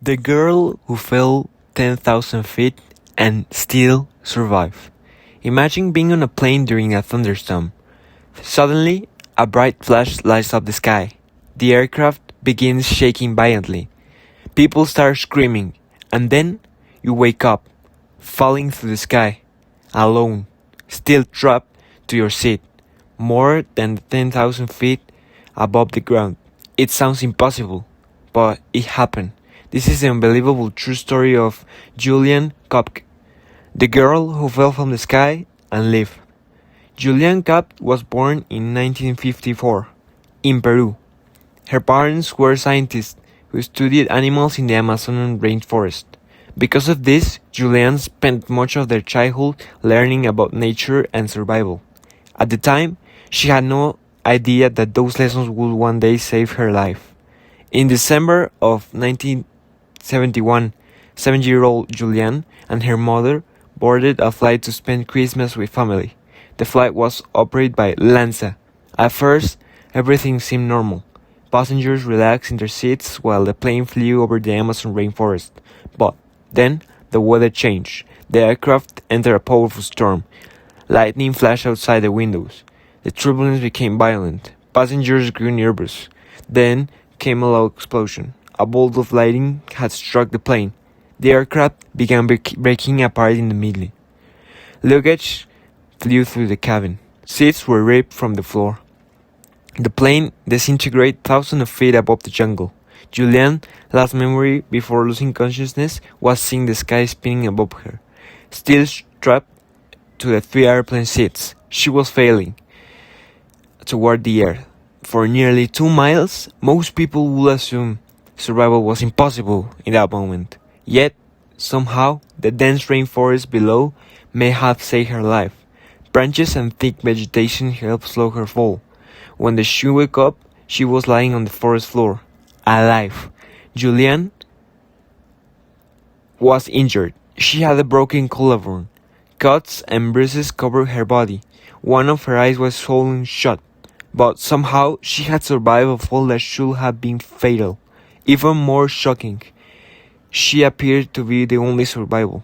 The girl who fell 10,000 feet and still survived. Imagine being on a plane during a thunderstorm. Suddenly, a bright flash lights up the sky. The aircraft begins shaking violently. People start screaming, and then you wake up, falling through the sky, alone, still trapped to your seat, more than 10,000 feet above the ground. It sounds impossible, but it happened. This is the unbelievable true story of Julian Kopke, the girl who fell from the sky and lived. Julian Kopke was born in 1954 in Peru. Her parents were scientists who studied animals in the Amazon rainforest. Because of this, Julian spent much of their childhood learning about nature and survival. At the time, she had no idea that those lessons would one day save her life. In December of 1971, 7-year-old Julian and her mother boarded a flight to spend Christmas with family. The flight was operated by LANSA. At first, everything seemed normal. Passengers relaxed in their seats while the plane flew over the Amazon rainforest. But then, the weather changed. The aircraft entered a powerful storm. Lightning flashed outside the windows. The turbulence became violent. Passengers grew nervous. Then came a loud explosion. A bolt of lightning had struck the plane. The aircraft began breaking apart in the middle. Luggage flew through the cabin. Seats were ripped from the floor. The plane disintegrated thousands of feet above the jungle. Julian's last memory before losing consciousness was seeing the sky spinning above her. Still strapped to the 3 airplane seats, she was failing toward the earth. For nearly 2 miles, most people would assume survival was impossible in that moment. Yet, somehow, the dense rainforest below may have saved her life. Branches and thick vegetation helped slow her fall. When she woke up, she was lying on the forest floor, alive. Julian was injured. She had a broken collarbone. Cuts and bruises covered her body. One of her eyes was swollen shut. But somehow she had survived a fall that should have been fatal. Even more shocking, she appeared to be the only survivor.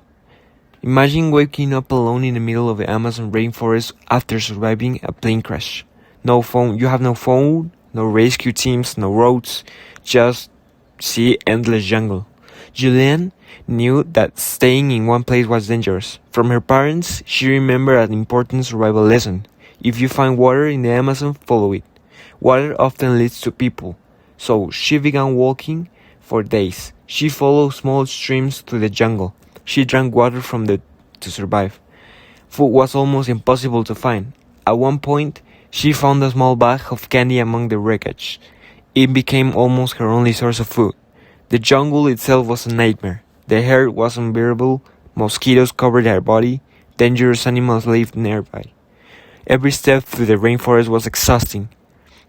Imagine waking up alone in the middle of the Amazon rainforest after surviving a plane crash. No phone, you have no phone, no rescue teams, no roads, just see endless jungle. Julian knew that staying in one place was dangerous. From her parents, she remembered an important survival lesson. If you find water in the Amazon, follow it. Water often leads to people. So she began walking for days. She followed small streams through the jungle. She drank water from to survive. Food was almost impossible to find. At one point, she found a small bag of candy among the wreckage. It became almost her only source of food. The jungle itself was a nightmare. The air was unbearable. Mosquitoes covered her body. Dangerous animals lived nearby. Every step through the rainforest was exhausting.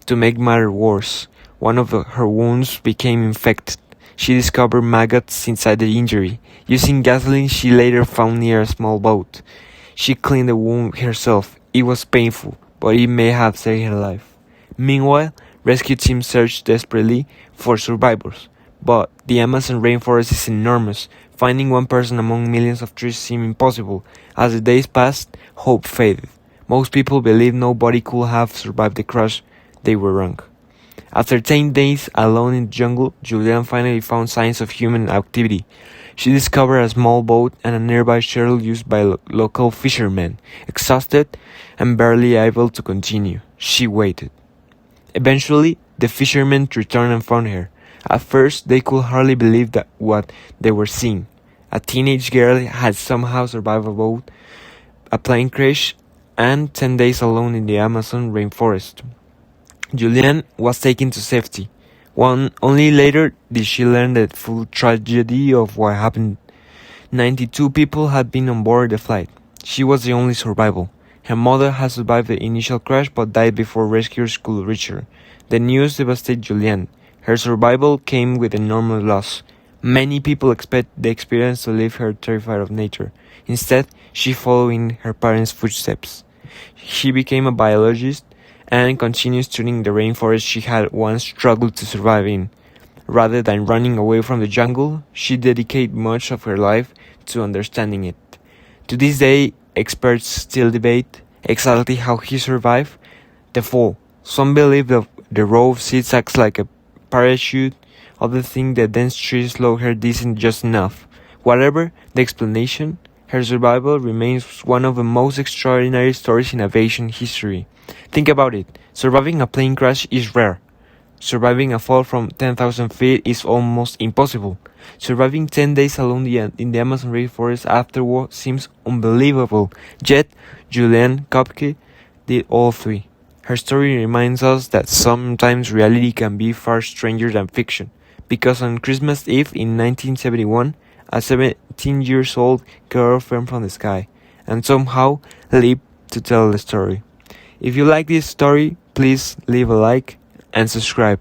To make matters worse, one of her wounds became infected. She discovered maggots inside the injury. Using gasoline she later found near a small boat. She cleaned the wound herself. It was painful, but it may have saved her life. Meanwhile, rescue teams searched desperately for survivors. But the Amazon rainforest is enormous. Finding one person among millions of trees seemed impossible. As the days passed, hope faded. Most people believed nobody could have survived the crash. They were wrong. After 10 days alone in the jungle, Julian finally found signs of human activity. She discovered a small boat and a nearby shuttle used by local fishermen. Exhausted and barely able to continue, she waited. Eventually, the fishermen returned and found her. At first, they could hardly believe that what they were seeing. A teenage girl had somehow survived a plane crash, and 10 days alone in the Amazon rainforest. Julian was taken to safety. Only later did she learn the full tragedy of what happened. 92 people had been on board the flight. She was the only survivor. Her mother had survived the initial crash but died before rescuers could reach her. The news devastated Julian. Her survival came with enormous loss. Many people expect the experience to leave her terrified of nature. Instead, she followed in her parents' footsteps. She became a biologist and continued studying the rainforest she had once struggled to survive in. Rather than running away from the jungle, she dedicated much of her life to understanding it. To this day, experts still debate exactly how he survived the fall. Some believe that the row of seeds acts like a parachute, others think the dense trees slowed her descent just enough. Whatever the explanation, her survival remains one of the most extraordinary stories in aviation history. Think about it. Surviving a plane crash is rare. Surviving a fall from 10,000 feet is almost impossible. Surviving 10 days alone in the Amazon rainforest afterward seems unbelievable. Yet, Juliane Koepke did all three. Her story reminds us that sometimes reality can be far stranger than fiction. Because on Christmas Eve in 1971, a 17-year-old girl fell from the sky and somehow lived to tell the story. If you like this story, please leave a like and subscribe.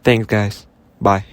Thanks, guys. Bye.